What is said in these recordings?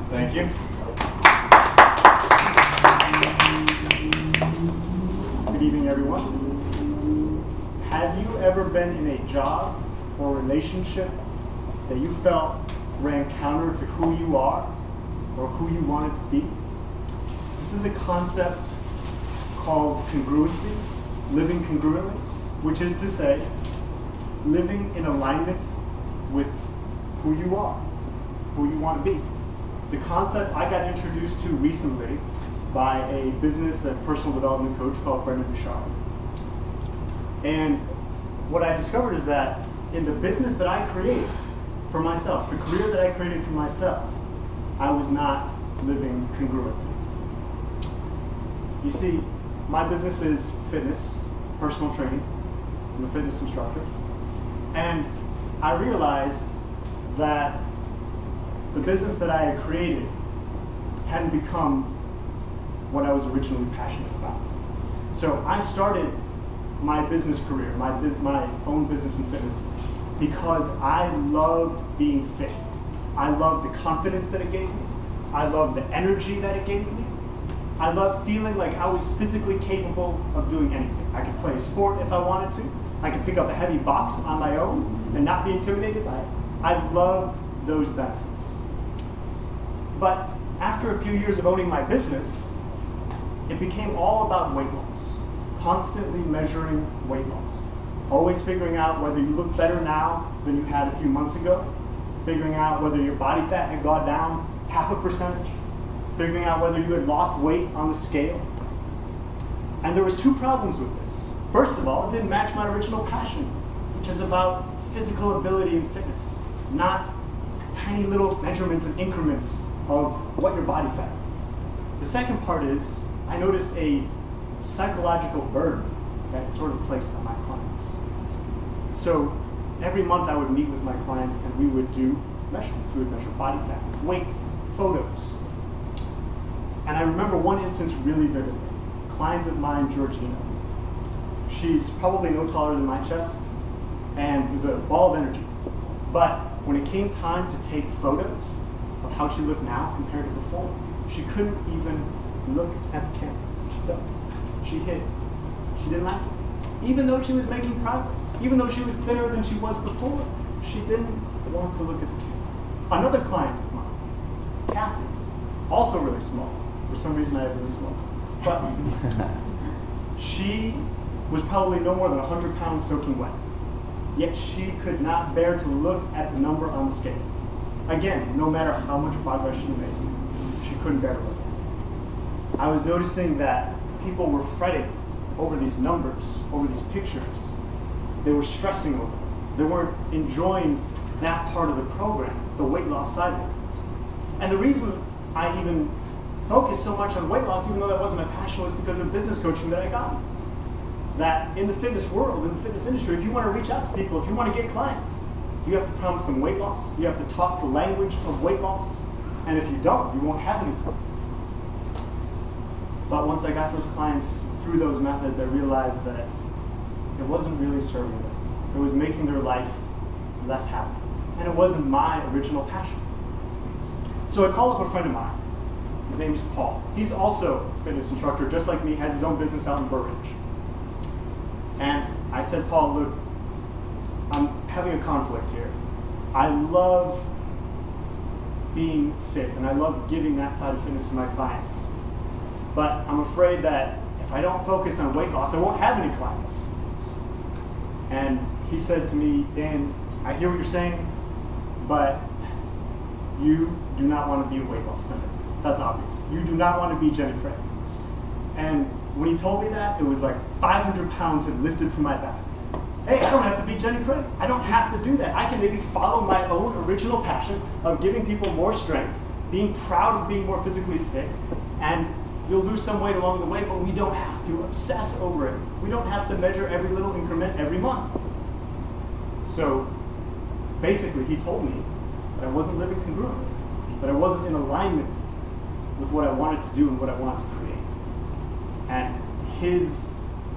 Thank you. Good evening, everyone. Have you ever been in a job or relationship that you felt ran counter to who you are or who you wanted to be? This is a concept called congruency, living congruently, which is to say, living in alignment with who you are, who you want to be. It's a concept I got introduced to recently by a business and personal development coach called Brendan Bouchard. And what I discovered is that in the business that I created for myself, the career that I created for myself, I was not living congruently. You see, my business is fitness, personal training. I'm a fitness instructor. And I realized that the business that I had created hadn't become what I was originally passionate about. So I started my business career, my own business in fitness, because I loved being fit. I loved the confidence that it gave me. I loved the energy that it gave me. I loved feeling like I was physically capable of doing anything. I could play a sport if I wanted to. I could pick up a heavy box on my own and not be intimidated by it. I loved those benefits. But after a few years of owning my business, it became all about weight loss. Constantly measuring weight loss. Always figuring out whether you look better now than you had a few months ago. Figuring out whether your body fat had gone down 0.5%. Figuring out whether you had lost weight on the scale. And there was two problems with this. First of all, it didn't match my original passion, which is about physical ability and fitness, not tiny little measurements and increments of what your body fat is. The second part is, I noticed a psychological burden that sort of placed on my clients. So every month I would meet with my clients and we would do measurements. We would measure body fat, weight, photos. And I remember one instance really vividly. A client of mine, Georgina, she's probably no taller than my chest and was a ball of energy. But when it came time to take photos of how she looked now compared to before, she couldn't even look at the camera. She ducked. She hid. She didn't like it. Even though she was making progress, even though she was thinner than she was before, she didn't want to look at the camera. Another client of mine, Kathy, also really small. For some reason I have really small clients. But she was probably no more than 100 pounds soaking wet. Yet she could not bear to look at the number on the scale. Again, no matter how much progress she made, she couldn't bear to look. I was noticing that people were fretting over these numbers, over these pictures. They were stressing over them. They weren't enjoying that part of the program, the weight loss side of it. And the reason I even focused so much on weight loss, even though that wasn't my passion, was because of business coaching that I got. That in the fitness world, in the fitness industry, if you want to reach out to people, if you want to get clients, you have to promise them weight loss. You have to talk the language of weight loss. And if you don't, you won't have any clients. But once I got those clients through those methods, I realized that it wasn't really serving them. It was making their life less happy. And it wasn't my original passion. So I called up a friend of mine. His name is Paul. He's also a fitness instructor, just like me, has his own business out in Burridge. And I said, Paul, look, I'm having a conflict here. I love being fit, and I love giving that side of fitness to my clients. But I'm afraid that if I don't focus on weight loss, I won't have any clients. And he said to me, Dan, I hear what you're saying, but you do not want to be a weight loss center. That's obvious. You do not want to be Jenny Craig. And when he told me that, it was like 500 pounds had lifted from my back. Hey, I don't have to be Jenny Craig. I don't have to do that. I can maybe follow my own original passion of giving people more strength, being proud of being more physically fit, and you'll lose some weight along the way, but we don't have to obsess over it. We don't have to measure every little increment every month. So basically, he told me that I wasn't living congruently, that I wasn't in alignment with what I wanted to do and what I wanted to create. And his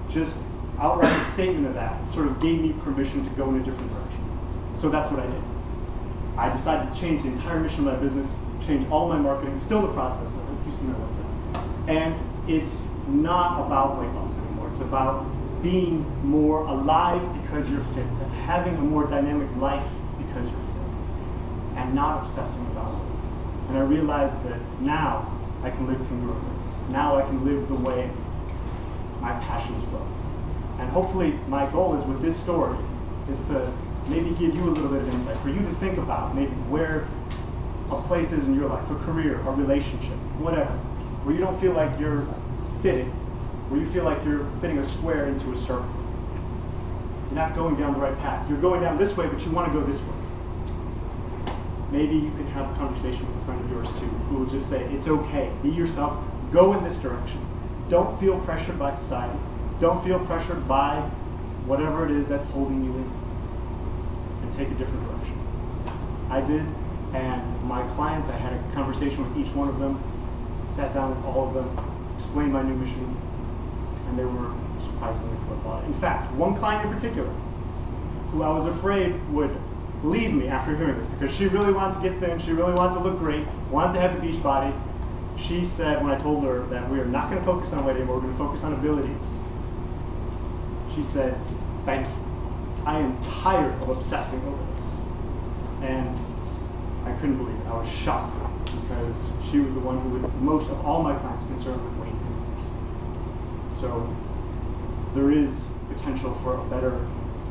just outright statement of that sort of gave me permission to go in a different direction. So that's what I did. I decided to change the entire mission of my business, change all my marketing, still in the process of it, if you see my website. And it's not about weight loss anymore. It's about being more alive because you're fit, and having a more dynamic life because you're fit, and not obsessing about weight. And I realized that now I can live congruently. Now I can live the way my passions flow. And hopefully my goal is with this story is to maybe give you a little bit of insight, for you to think about maybe where a place is in your life, a career, a relationship, whatever, where you don't feel like you're fitting, where you feel like you're fitting a square into a circle. You're not going down the right path. You're going down this way, but you want to go this way. Maybe you can have a conversation with a friend of yours too, who will just say, it's okay, be yourself, go in this direction. Don't feel pressured by society. Don't feel pressured by whatever it is that's holding you in. And take a different direction. I did, and my clients, I had a conversation with each one of them, sat down with all of them, explained my new mission, and they were surprisingly flip on it. In fact, one client in particular, who I was afraid would leave me after hearing this, because she really wanted to get thin, she really wanted to look great, wanted to have the beach body. She said, when I told her that we are not going to focus on weight anymore, we're going to focus on abilities, she said, thank you. I am tired of obsessing over this. And I couldn't believe it. I was shocked because she was the one who was most of all my clients concerned with weight. So there is potential for a better,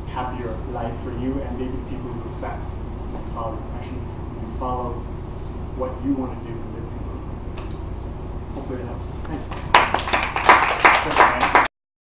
happier life for you and maybe the people you affect. You follow your passion, you follow what you want to do and live congruently. So hopefully it helps. Thank you.